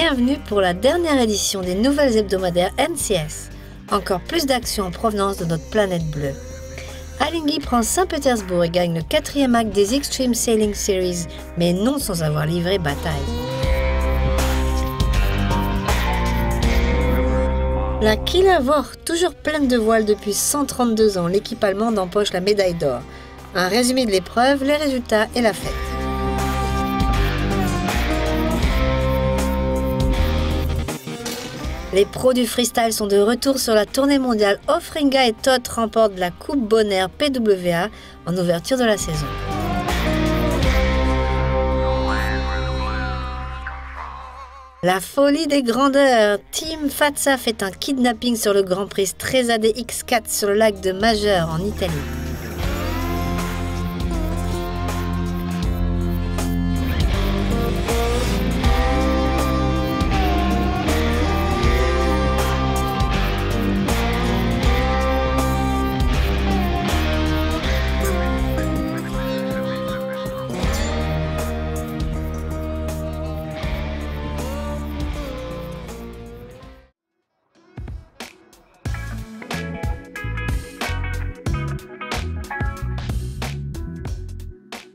Bienvenue pour la dernière édition des nouvelles hebdomadaires NCS. Encore plus d'actions en provenance de notre planète bleue. Alinghi prend Saint-Pétersbourg et gagne le 4e acte des Extreme Sailing Series, mais non sans avoir livré bataille. La Kiel-Avor, toujours pleine de voiles depuis 132 ans, l'équipe allemande empoche la médaille d'or. Un résumé de l'épreuve, les résultats et la fête. Les pros du freestyle sont de retour sur la tournée mondiale. Offringa et Toth remportent la Coupe Bonaire PWA en ouverture de la saison. La folie des grandeurs. Team Fazza fait un kidnapping sur le Grand Prix Stresa X4 sur le lac de Majeur en Italie.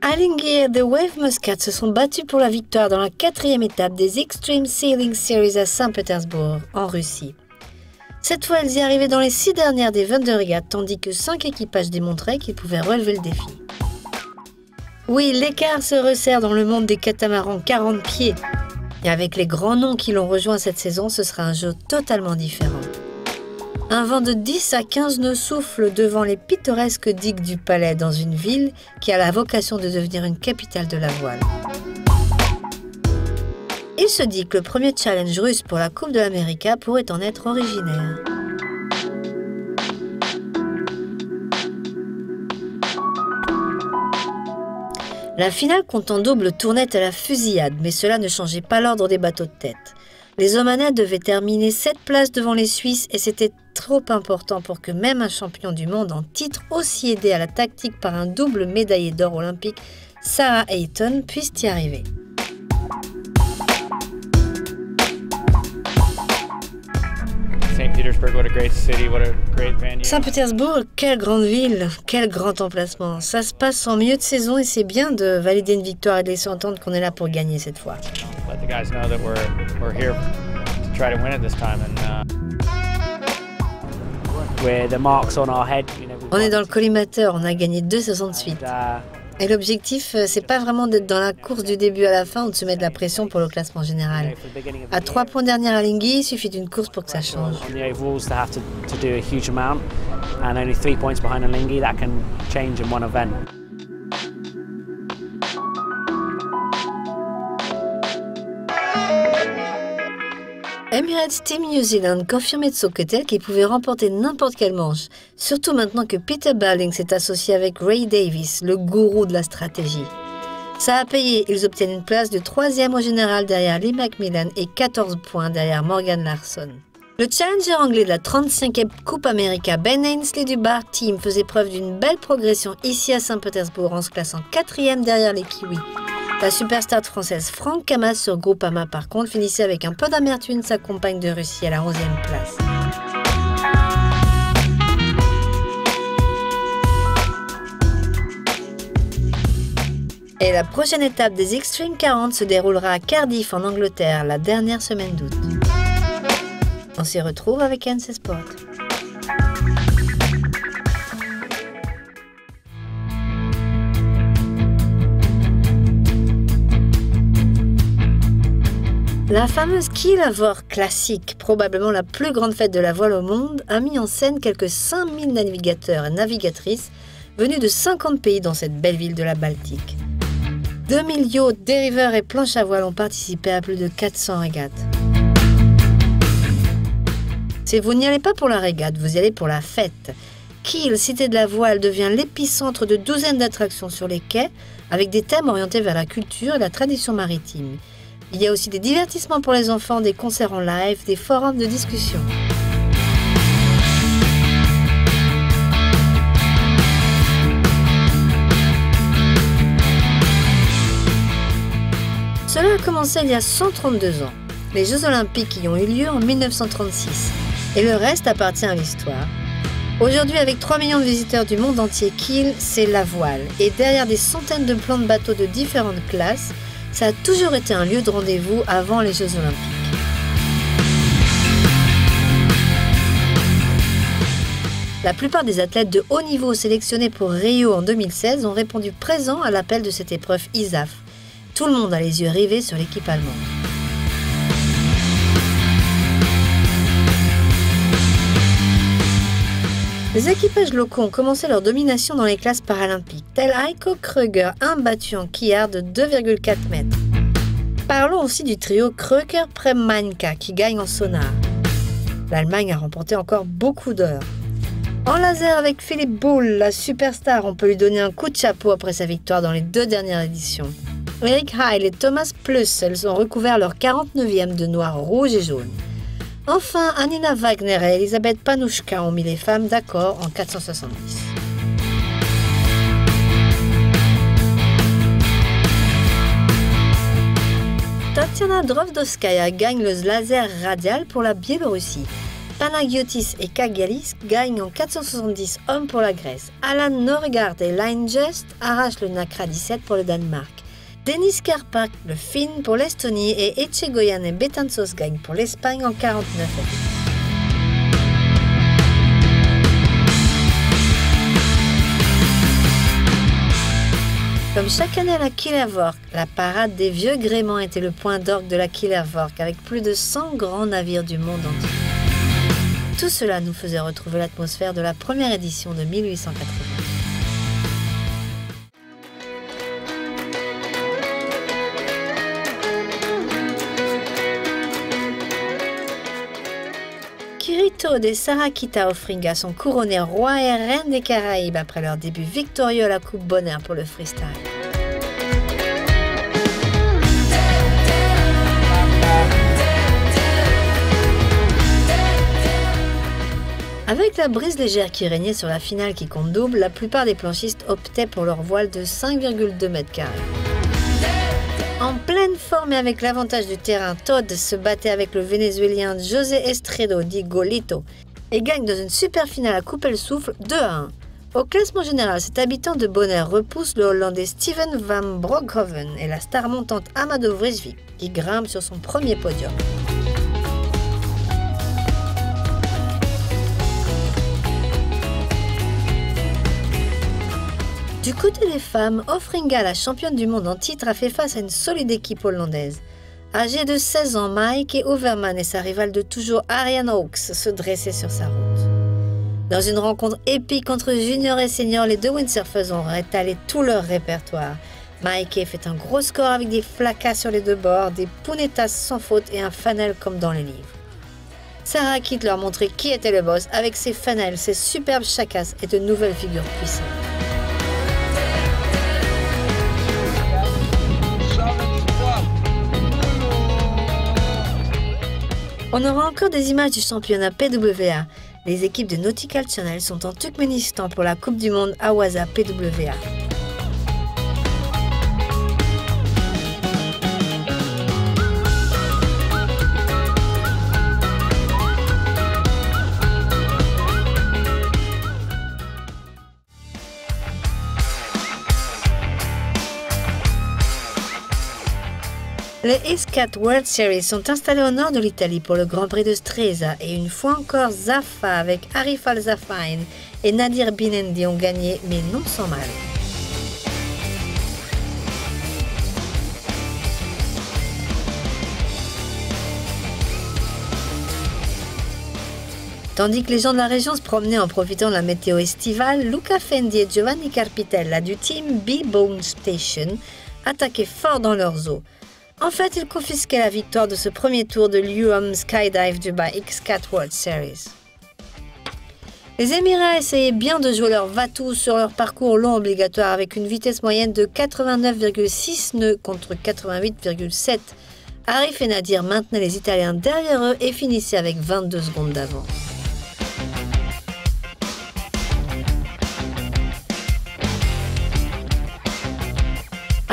Alinghi et The Wave Muscat se sont battus pour la victoire dans la 4e étape des Extreme Sailing Series à Saint-Pétersbourg, en Russie. Cette fois, elles y arrivaient dans les 6 dernières des 22 régates, tandis que 5 équipages démontraient qu'ils pouvaient relever le défi. Oui, l'écart se resserre dans le monde des catamarans 40 pieds. Et avec les grands noms qui l'ont rejoint cette saison, ce sera un jeu totalement différent. Un vent de 10 à 15 nœuds souffle devant les pittoresques digues du Palais dans une ville qui a la vocation de devenir une capitale de la voile. Il se dit que le premier challenge russe pour la Coupe de l'Amérique pourrait en être originaire. La finale compte en double tournait à la fusillade, mais cela ne changeait pas l'ordre des bateaux de tête. Les Omanais devaient terminer 7 places devant les Suisses et c'était trop important pour que même un champion du monde en titre, aussi aidé à la tactique par un double médaillé d'or olympique, Sarah Hayton, puisse y arriver. Saint-Pétersbourg, quelle grande ville, quel grand emplacement. Ça se passe en milieu de saison et c'est bien de valider une victoire et de laisser entendre qu'on est là pour gagner cette fois. On est dans le collimateur, on a gagné 2 saisons de suite. Et l'objectif, c'est pas vraiment d'être dans la course du début à la fin ou de se mettre de la pression pour le classement général. À 3 points dernière à Alinghi, il suffit d'une course pour que ça change. Emirates Team New Zealand confirmait de son côté qu'il pouvait remporter n'importe quelle manche, surtout maintenant que Peter Bowling s'est associé avec Ray Davies, le gourou de la stratégie. Ça a payé, ils obtiennent une place de 3e au général derrière Lee McMillan et 14 points derrière Morgan Larsson. Le challenger anglais de la 35e Coupe America, Ben Ainsley du Bar Team, faisait preuve d'une belle progression ici à Saint-Pétersbourg en se classant 4e derrière les Kiwis. La superstar française Franck Camas sur Groupama par contre finissait avec un peu d'amertume sa compagne de Russie à la 11e place. Et la prochaine étape des Extreme 40 se déroulera à Cardiff en Angleterre la dernière semaine d'août. On s'y retrouve avec NC Sport. La fameuse Kiel-Avor classique, probablement la plus grande fête de la voile au monde, a mis en scène quelques 5000 navigateurs et navigatrices venus de 50 pays dans cette belle ville de la Baltique. 2000 yachts, dériveurs et planches à voile ont participé à plus de 400 régates. Si vous n'y allez pas pour la régate, vous y allez pour la fête. Kiel, cité de la voile, devient l'épicentre de douzaines d'attractions sur les quais, avec des thèmes orientés vers la culture et la tradition maritime. Il y a aussi des divertissements pour les enfants, des concerts en live, des forums de discussion. Cela a commencé il y a 132 ans. les Jeux Olympiques qui ont eu lieu en 1936. Et le reste appartient à l'histoire. Aujourd'hui, avec 3 millions de visiteurs du monde entier, Kiel, c'est la voile. Et derrière des centaines de plans de bateaux de différentes classes, ça a toujours été un lieu de rendez-vous avant les Jeux Olympiques. La plupart des athlètes de haut niveau sélectionnés pour Rio en 2016 ont répondu présent à l'appel de cette épreuve ISAF. Tout le monde a les yeux rivés sur l'équipe allemande. Les équipages locaux ont commencé leur domination dans les classes paralympiques, tel Heiko Kröger, imbattu en quillard de 2,4 mètres. Parlons aussi du trio Kröger-Prem-Meinka qui gagne en sonar. L'Allemagne a remporté encore beaucoup d'heures. En laser avec Philippe Boulle, la superstar, on peut lui donner un coup de chapeau après sa victoire dans les 2 dernières éditions. Eric Heil et Thomas Plössl ont recouvert leur 49e de noir, rouge et jaune. Enfin, Anina Wagner et Elisabeth Panouchka ont mis les femmes d'accord en 470. Tatiana Drozhkovskaya gagne le laser radial pour la Biélorussie. Panagiotis et Kagalis gagnent en 470 hommes pour la Grèce. Alan Norgard et Line Just arrachent le Nacra 17 pour le Danemark. Denis Karpak, le Finn pour l'Estonie et Etchegoyan et Betanzos gagnent pour l'Espagne en 49. Comme chaque année à la Killervork, la parade des vieux gréements était le point d'orgue de la Killervork avec plus de 100 grands navires du monde entier. Tout cela nous faisait retrouver l'atmosphère de la première édition de 1880. Kirito et Sarakita Ofringa sont couronnés rois et reines des Caraïbes après leur début victorieux à la Coupe Bonheur pour le freestyle. Avec la brise légère qui régnait sur la finale qui compte double, la plupart des planchistes optaient pour leur voile de 5,2 mètres carrés. En pleine forme et avec l'avantage du terrain, Todd se battait avec le Vénézuélien José Estredo dit Golito et gagne dans une super finale à couper le souffle 2-1. Au classement général, cet habitant de Bonaire repousse le Hollandais Steven van Broekhoven et la star montante Amado Vrijswijk qui grimpe sur son premier podium. Du côté des femmes, Ofringa, la championne du monde en titre, a fait face à une solide équipe hollandaise. Âgée de 16 ans, Maaike Overman et sa rivale de toujours Ariane Hawks se dressaient sur sa route. Dans une rencontre épique entre juniors et seniors, les deux windsurfeuses ont rétalé tout leur répertoire. Maaike fait un gros score avec des flacas sur les deux bords, des punettas sans faute et un funnel comme dans les livres. Sarah quitte leur montrer qui était le boss avec ses funnels, ses superbes chacasses et de nouvelles figures puissantes. On aura encore des images du championnat PWA. Les équipes de Nautical Channel sont en Turkménistan pour la Coupe du Monde Awaza PWA. Les Iscat World Series sont installés au nord de l'Italie pour le Grand Prix de Stresa et une fois encore Zaffa avec Arif Al-Zafain et Nadir Binendi ont gagné, mais non sans mal. Tandis que les gens de la région se promenaient en profitant de la météo estivale, Luca Fendi et Giovanni Carpitella du team B-Bone Station attaquaient fort dans leurs eaux. En fait, ils confisquaient la victoire de ce premier tour de l'UM Skydive Dubai X-Cat World Series. Les Émirats essayaient bien de jouer leur va-tout sur leur parcours long obligatoire avec une vitesse moyenne de 89,6 nœuds contre 88,7. Arif et Nadir maintenaient les Italiens derrière eux et finissaient avec 22 secondes d'avance.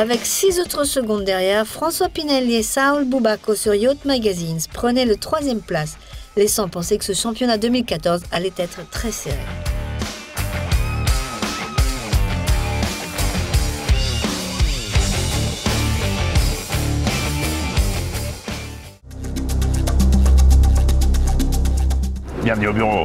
Avec 6 autres secondes derrière, François Pinelli et Saul Boubaco sur Yacht Magazines prenaient le 3e place, laissant penser que ce championnat 2014 allait être très serré. Bienvenue au bureau.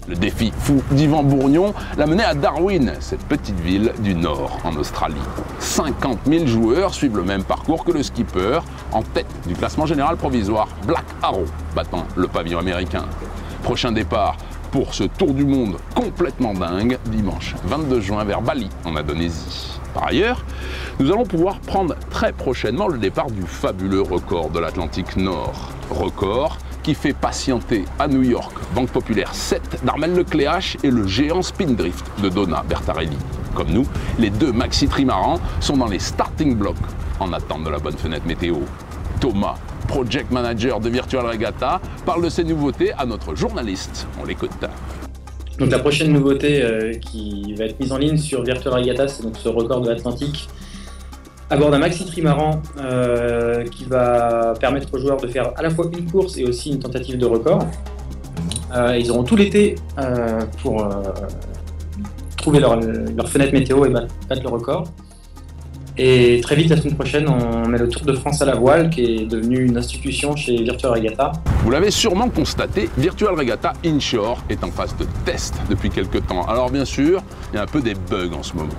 Le défi fou d'Yvan Bourgnon l'a mené à Darwin, cette petite ville du Nord en Australie. 50 000 joueurs suivent le même parcours que le skipper, en tête du classement général provisoire, Black Arrow, battant le pavillon américain. Prochain départ pour ce tour du monde complètement dingue, dimanche 22 juin vers Bali, en Indonésie. Par ailleurs, nous allons pouvoir prendre très prochainement le départ du fabuleux record de l'Atlantique Nord. Record qui fait patienter à New York, Banque Populaire 7 d'Armel Lecléache et le géant Spindrift de Donna Bertarelli. Comme nous, les 2 maxi trimarans sont dans les starting blocks en attente de la bonne fenêtre météo. Thomas, project manager de Virtual Regatta, parle de ces nouveautés à notre journaliste. On l'écoute. Donc la prochaine nouveauté qui va être mise en ligne sur Virtual Regatta, c'est donc ce record de l'Atlantique à bord d'un maxi trimaran qui va permettre aux joueurs de faire à la fois une course et aussi une tentative de record. Ils auront tout l'été pour trouver leur fenêtre météo et battre le record. Et très vite, la semaine prochaine, on met le Tour de France à la voile qui est devenu une institution chez Virtual Regatta. Vous l'avez sûrement constaté, Virtual Regatta Inshore est en phase de test depuis quelques temps. Alors bien sûr, il y a un peu des bugs en ce moment.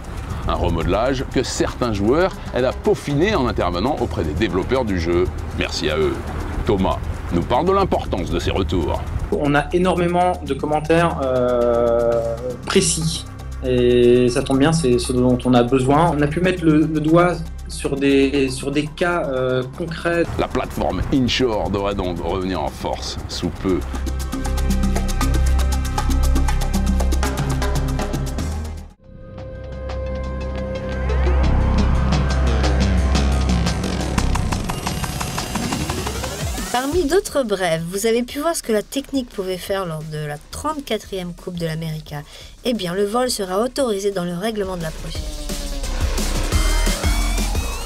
Un remodelage que certains joueurs aident à peaufiner en intervenant auprès des développeurs du jeu. Merci à eux. Thomas nous parle de l'importance de ces retours. On a énormément de commentaires précis. Et ça tombe bien, c'est ce dont on a besoin. On a pu mettre le doigt sur des cas concrets. La plateforme Inshore devrait donc revenir en force sous peu. Parmi d'autres brèves, vous avez pu voir ce que la technique pouvait faire lors de la 34e Coupe de l'América. Eh bien, le vol sera autorisé dans le règlement de la prochaine.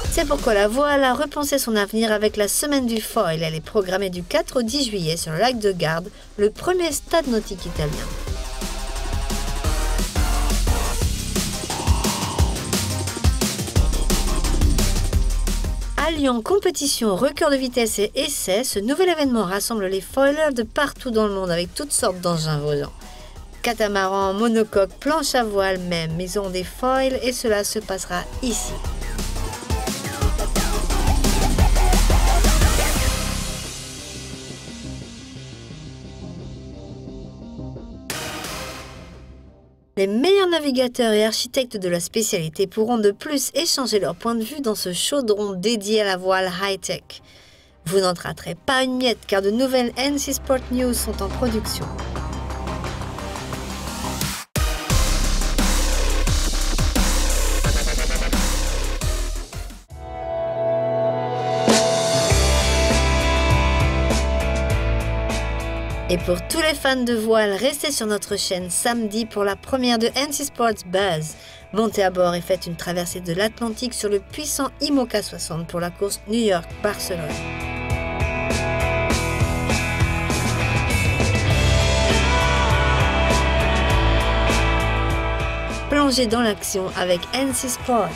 C'est pourquoi la voile a repensé son avenir avec la semaine du foil. Elle est programmée du 4 au 10 juillet sur le lac de Garde, le premier stade nautique italien. Alliant compétition, record de vitesse et essais, ce nouvel événement rassemble les foilers de partout dans le monde avec toutes sortes d'engins volants. Catamaran, monocoque, planche à voile même, maison des foils et cela se passera ici. Les meilleurs navigateurs et architectes de la spécialité pourront de plus échanger leur point de vue dans ce chaudron dédié à la voile high-tech. Vous n'en raterez pas une miette car de nouvelles NC Sport News sont en production. Et pour tous les fans de voile, restez sur notre chaîne samedi pour la première de NC Sports Buzz. Montez à bord et faites une traversée de l'Atlantique sur le puissant IMOCA 60 pour la course New York-Barcelone. Plongez dans l'action avec NC Sports.